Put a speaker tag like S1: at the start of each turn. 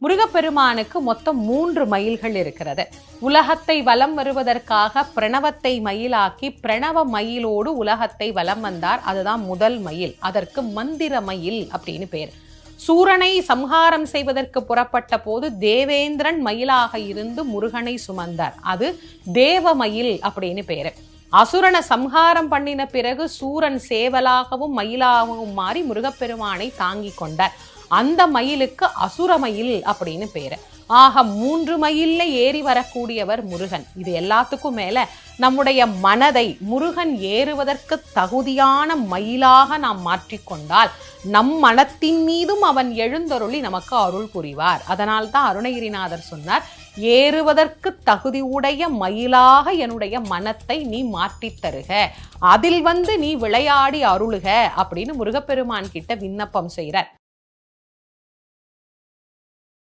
S1: முருகப்பெருமானுக்கு மொத்தம் 3 மயில்கள் இருக்கிறது. உலகத்தை வலம் வருவதற்காக பிரணவத்தை மயிலாக்கி பிரணவ மயிலோடு உலகத்தை வலம் வந்தார். அதுதான் முதல் மயில். அதற்கு மந்திர மயில் அப்படின்னு பேர். சூரனை சம்ஹாரம் செய்வதற்கு புறப்பட்ட போது தேவேந்திரன் மயிலாக இருந்து முருகனை சுமந்தார். அது தேவமயில் அப்படின்னு பேரு. அசுரனை சம்ஹாரம் பண்ணின பிறகு சூரன் சேவலாகவும் மயிலாகவும் மாறி முருகப்பெருமானை தாங்கி கொண்டார். அந்த மயிலுக்கு அசுரமயில் அப்படின்னு பேரு. ஆக 3 மயில்ல ஏறி வரக்கூடியவர் முருகன். இது எல்லாத்துக்கும் மேல நம்முடைய மனதை முருகன் ஏறுவதற்கு தகுதியான மயிலாக நாம் மாற்றிக்கொண்டால் நம் மனத்தின் மீதும் அவன் எழுந்தருளி நமக்கு அருள் புரிவார். அதனால்தான் அருணகிரிநாதர் சொன்னார், ஏறுவதற்கு தகுதி உடைய மயிலாக என்னுடைய மனத்தை நீ மாற்றித் தருக, அதில் நீ விளையாடி அருளுக அப்படின்னு முருகப்பெருமான் கிட்ட விண்ணப்பம் செய்கிறார்.